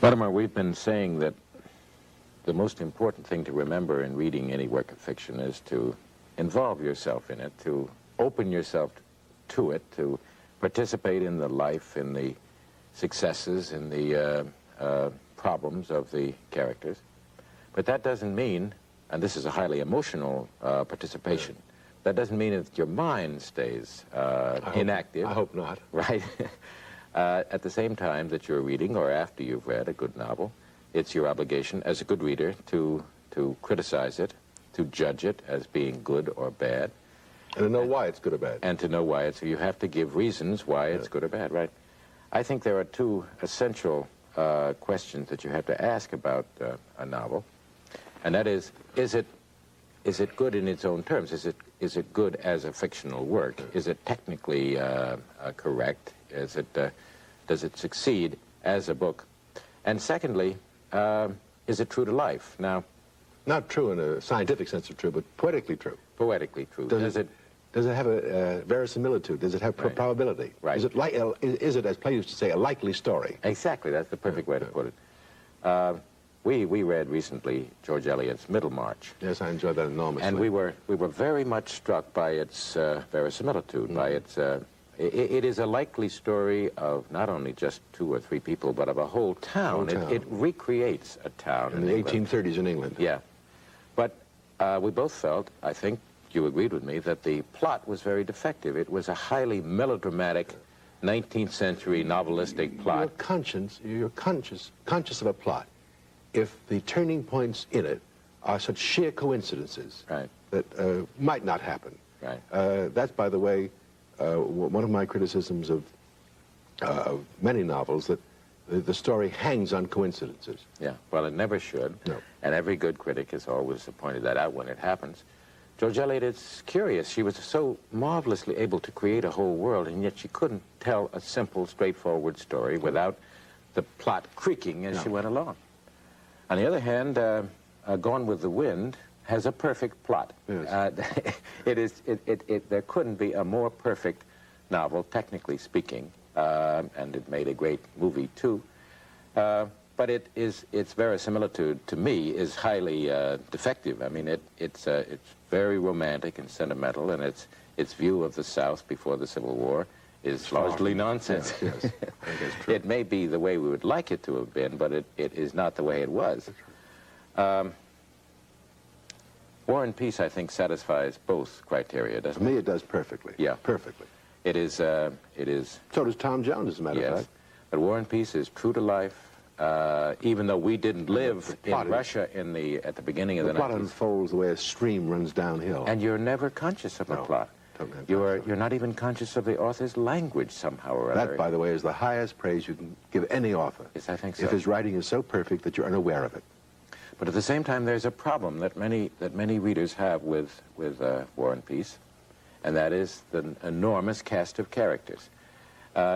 Mortimer, we've been saying that the most important thing to remember in reading any work of fiction is to involve yourself in it, to open yourself to it, to participate in the life, in the successes, in the problems of the characters. But that doesn't mean, and this is a highly emotional participation, that doesn't mean that your mind stays inactive. I hope not. Right? At the same time that you're reading, or after you've read a good novel, it's your obligation as a good reader to criticize it, to judge it as being good or bad. And to know why it's good or bad. And to know why it's, you have to give reasons why it's good or bad, right? I think there are two essential questions that you have to ask about a novel, and that is it good in its own terms? Is it good as a fictional work? Is it technically correct? Does it succeed as a book? And secondly, is it true to life? Now, not true in a scientific sense of true, but poetically true. Poetically true. Does it have a verisimilitude? Does it have probability? Right. Is it, as Plato used to say, a likely story? Exactly. That's the perfect way to put it. We read recently George Eliot's Middlemarch. Yes, I enjoyed that enormously. And we were very much struck by its verisimilitude, by its... It is a likely story of not only just 2 or 3 people, but of a whole town. It recreates a town in the 1830s in England. Yeah. But we both felt, I think you agreed with me, that the plot was very defective. It was a highly melodramatic 19th century novelistic plot. You're conscious of a plot if the turning points in it are such sheer coincidences that might not happen. Right. That's, by the way, one of my criticisms of many novels, that the story hangs on coincidences. Yeah, well, it never should. No. And every good critic has always pointed that out when it happens. George Eliot, it's curious. She was so marvelously able to create a whole world, and yet she couldn't tell a simple, straightforward story without the plot creaking as she went along. On the other hand, Gone with the Wind has a perfect plot. Yes. There couldn't be a more perfect novel, technically speaking, and it made a great movie too. But its verisimilitude, to me, is highly defective. I mean, it's very romantic and sentimental, and its view of the South before the Civil War is largely nonsense. Yes, yes. I think that's true. It may be the way we would like it to have been, but it is not the way it was. War and Peace, I think, satisfies both criteria, doesn't it? For me, it does perfectly. Yeah. Perfectly. It is. So does Tom Jones, as a matter of fact. But War and Peace is true to life, even though we didn't live in Russia at the beginning of the 90s. The plot unfolds the way a stream runs downhill. And you're never conscious of the plot. You're not even conscious of the author's language somehow or other. That, by the way, is the highest praise you can give any author. Yes, I think so. If his writing is so perfect that you're unaware of it. But at the same time, there's a problem that many readers have with War and Peace, and that is the enormous cast of characters.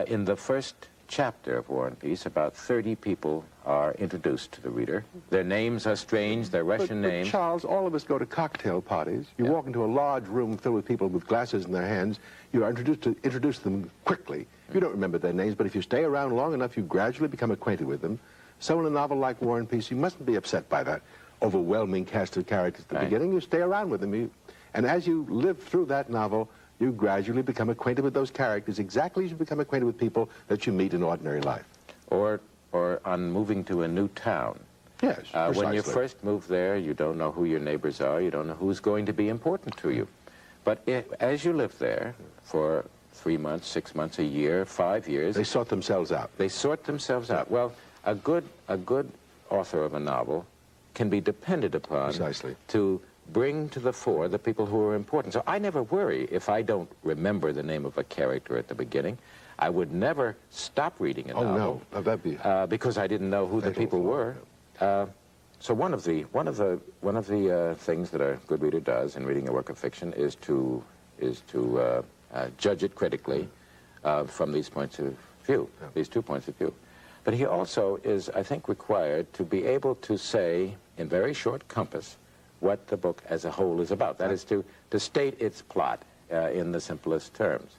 In the first chapter of War and Peace, about 30 people are introduced to the reader. Their names are strange, they're Russian names. But Charles, all of us go to cocktail parties. You walk into a large room filled with people with glasses in their hands. You are introduced to them quickly. You don't remember their names, but if you stay around long enough, you gradually become acquainted with them. So in a novel like War and Peace, you mustn't be upset by that overwhelming cast of characters at the beginning. You stay around with them. And as you live through that novel, you gradually become acquainted with those characters exactly as you become acquainted with people that you meet in ordinary life. Or on moving to a new town. Yes, precisely. When you first move there, you don't know who your neighbors are. You don't know who's going to be important to you. But as you live there for 3 months, 6 months, a year, 5 years... They sort themselves out. They sort themselves out. Well, a good author of a novel can be depended upon to bring to the fore the people who are important. So I never worry if I don't remember the name of a character at the beginning. I would never stop reading a novel. Oh, no, that'd be because I didn't know who the people were. So one of the things that a good reader does in reading a work of fiction is to judge it critically from these points of view, these 2 points of view. But he also is, I think, required to be able to say, in very short compass, what the book as a whole is about. That is to state its plot in the simplest terms.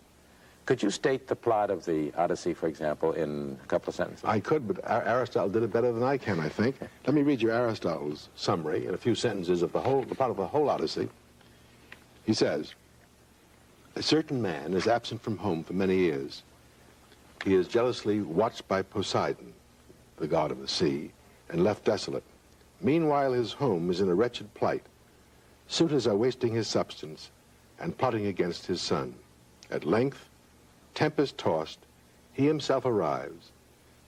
Could you state the plot of the Odyssey, for example, in a couple of sentences? I could, but Aristotle did it better than I can, I think. Let me read you Aristotle's summary in a few sentences of the plot of the whole Odyssey. He says, a certain man is absent from home for many years. He is jealously watched by Poseidon, the god of the sea, and left desolate. Meanwhile, his home is in a wretched plight. Suitors are wasting his substance and plotting against his son. At length, tempest-tossed, he himself arrives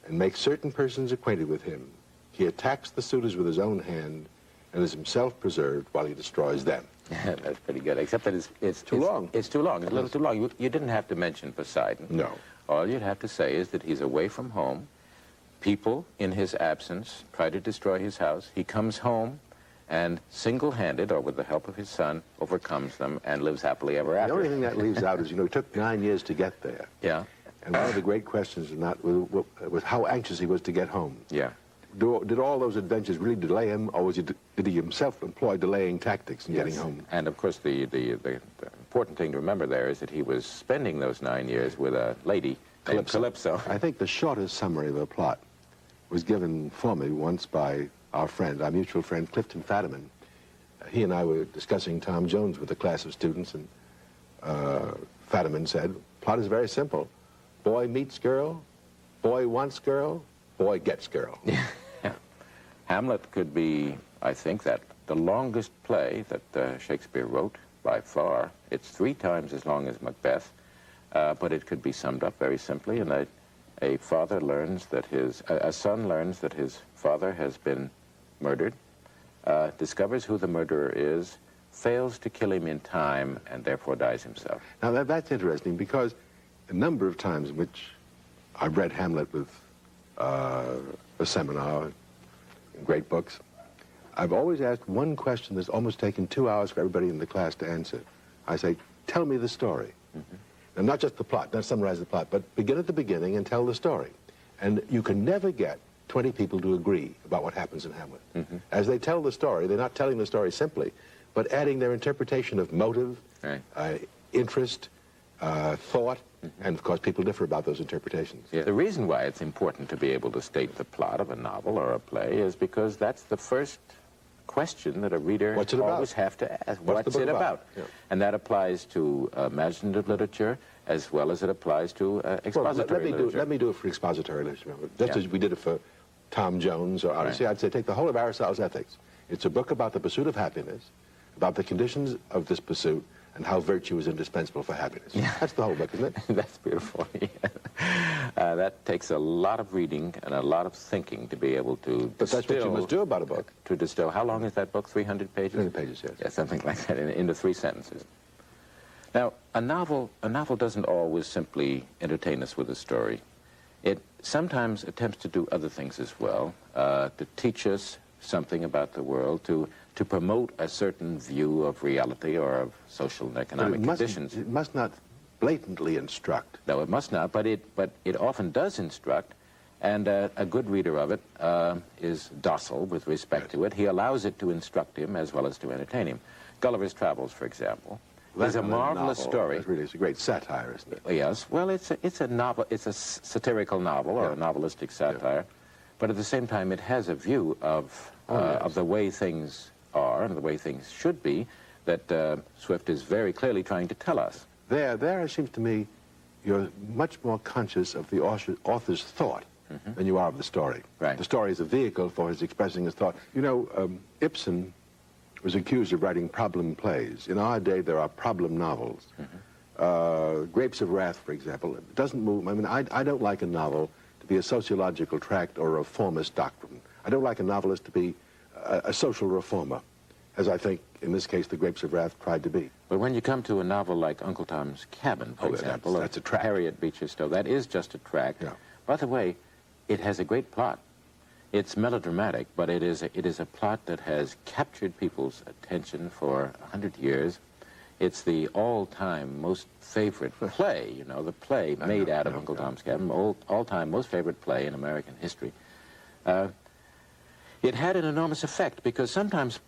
and makes certain persons acquainted with him. He attacks the suitors with his own hand and is himself preserved while he destroys them. That's pretty good, except that it's too long. It's too long. It's a little too long. You didn't have to mention Poseidon. No. All you'd have to say is that he's away from home. People, in his absence, try to destroy his house. He comes home and single-handed, or with the help of his son, overcomes them and lives happily ever after. The only thing that leaves out is, it took 9 years to get there. Yeah. And one of the great questions in that was how anxious he was to get home. Yeah. Did all those adventures really delay him, or did he himself employ delaying tactics in getting home? And of course, the important thing to remember there is that he was spending those 9 years with a lady named Calypso. I think the shortest summary of the plot was given for me once by our friend, our mutual friend, Clifton Fadiman. He and I were discussing Tom Jones with a class of students, and Fadiman said, plot is very simple. Boy meets girl, boy wants girl, boy gets girl. Yeah. Hamlet could be, I think, that the longest play that Shakespeare wrote by far. It's 3 times as long as Macbeth, but it could be summed up very simply in that a son learns that his father has been murdered, discovers who the murderer is, fails to kill him in time, and therefore dies himself. Now that's interesting, because a number of times in which I've read Hamlet with a seminar, great books, I've always asked one question that's almost taken 2 hours for everybody in the class to answer. I say, tell me the story. Mm-hmm. And not just the plot, not summarize the plot, but begin at the beginning and tell the story. And you can never get 20 people to agree about what happens in Hamlet. Mm-hmm. As they tell the story, they're not telling the story simply, but adding their interpretation of motive, right, interest, thought, mm-hmm, and of course people differ about those interpretations. Yeah. The reason why it's important to be able to state the plot of a novel or a play is because that's the first question that a reader always have to ask. What's it about? Yeah. And that applies to imaginative literature as well as it applies to expository literature. Let me do it for expository literature. Just as we did it for Tom Jones or Odyssey, right, I'd say take the whole of Aristotle's Ethics. It's a book about the pursuit of happiness, about the conditions of this pursuit, and how virtue is indispensable for happiness. Yeah. That's the whole book, isn't it? That's beautiful. Yeah. That takes a lot of reading and a lot of thinking to be able to But that's what you must do about a book. To distill. How long is that book? 300 pages? 300 pages, yes. Yeah, something like that, into 3 sentences. Now, a novel doesn't always simply entertain us with a story. It sometimes attempts to do other things as well, to teach us something about the world, to promote a certain view of reality or of social and economic conditions. It must not blatantly instruct. No, it must not, but it often does instruct, and a good reader of it is docile with respect to it. He allows it to instruct him as well as to entertain him. Gulliver's Travels, for example, is a marvelous story. It's a great satire, isn't it? Yes. Well, it's a novel. It's a satirical novel, or a novelistic satire, but at the same time, it has a view of the way things are and the way things should be that Swift is very clearly trying to tell us. There, it seems to me, you're much more conscious of the author's thought, mm-hmm, than you are of the story. Right. The story is a vehicle for his expressing his thought. You know, Ibsen was accused of writing problem plays. In our day, there are problem novels. Mm-hmm. Grapes of Wrath, for example, it doesn't move. I mean, I don't like a novel to be a sociological tract or a reformist doctrine. I don't like a novelist to be a social reformer, as I think, in this case, the Grapes of Wrath tried to be. But when you come to a novel like Uncle Tom's Cabin, for example, that's a tract. Harriet Beecher Stowe, that is just a tract. Yeah. By the way, it has a great plot. It's melodramatic, but it is a plot that has captured people's attention for 100 years. It's the all-time most favorite play, you know, the play made out of Uncle Tom's Cabin, all-time most favorite play in American history. It had an enormous effect because sometimes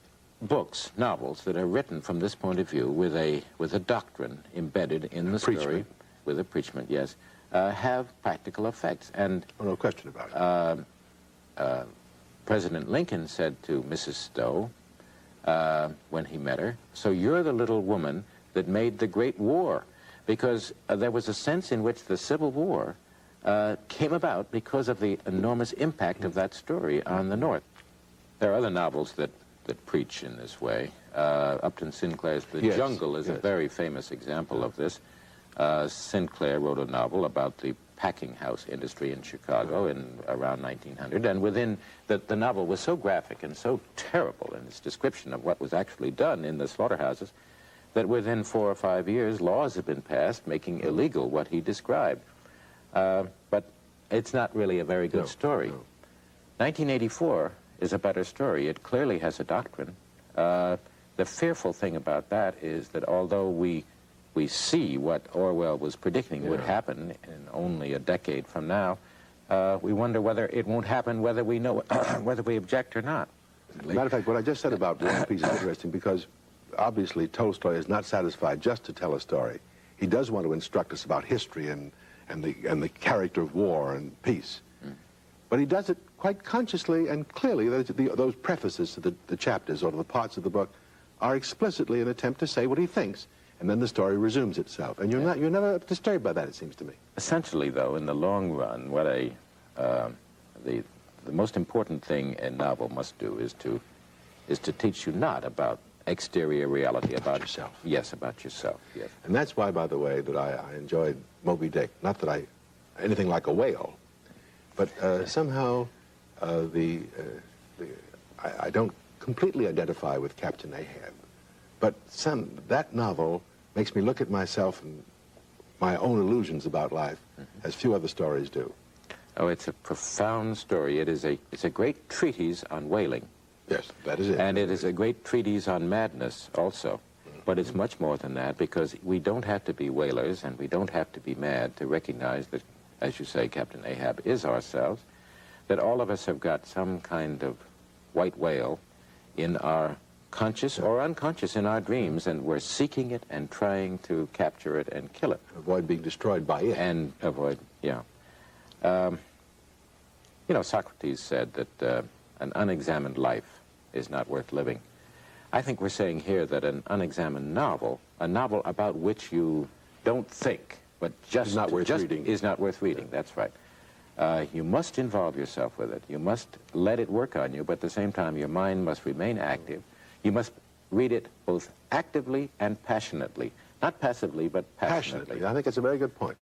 books, novels that are written from this point of view with a doctrine embedded in the story, with a preachment, yes, have practical effects. And Oh, no question about it. President Lincoln said to Mrs. Stowe when he met her, "So you're the little woman that made the Great War," because there was a sense in which the Civil War came about because of the enormous impact of that story on the North. There are other novels that preach in this way. Upton Sinclair's The Yes, Jungle is a yes. very famous example of this. Sinclair wrote a novel about the packing house industry in Chicago in around 1900, and within the novel was so graphic and so terrible in its description of what was actually done in the slaughterhouses that within 4 or 5 years laws have been passed making illegal what he described. But it's not really a very good story. No. 1984 is a better story. It clearly has a doctrine. The fearful thing about that is that although we see what Orwell was predicting would happen in only a decade from now, we wonder whether it won't happen whether we know whether we object or not. Matter of fact, what I just said about War and Peace is interesting because obviously Tolstoy is not satisfied just to tell a story. He does want to instruct us about history and the character of war and peace. But he does it quite consciously and clearly. Those prefaces to the chapters or to the parts of the book are explicitly an attempt to say what he thinks, and then the story resumes itself. And you're never disturbed by that, it seems to me. Essentially, though, in the long run, what the most important thing a novel must do is to teach you not about exterior reality, about yourself. Yes, about yourself. Yes. And that's why, by the way, that I enjoyed Moby Dick. Not that anything like a whale, but somehow I don't completely identify with Captain Ahab. But that novel makes me look at myself and my own illusions about life as few other stories do. Oh, it's a profound story. It's a great treatise on whaling. Yes, that is it. And it is a great treatise on madness also. But it's much more than that, because we don't have to be whalers and we don't have to be mad to recognize that, as you say, Captain Ahab is ourselves, that all of us have got some kind of white whale in our conscious or unconscious in our dreams, and we're seeking it and trying to capture it and kill it. Avoid being destroyed by it. And avoid, yeah. You know, Socrates said that an unexamined life is not worth living. I think we're saying here that an unexamined novel, a novel about which you don't think, but just is not worth reading. Is not worth reading. That's right. You must involve yourself with it. You must let it work on you, but at the same time, your mind must remain active. You must read it both actively and passionately. Not passively, but passionately. I think that's a very good point.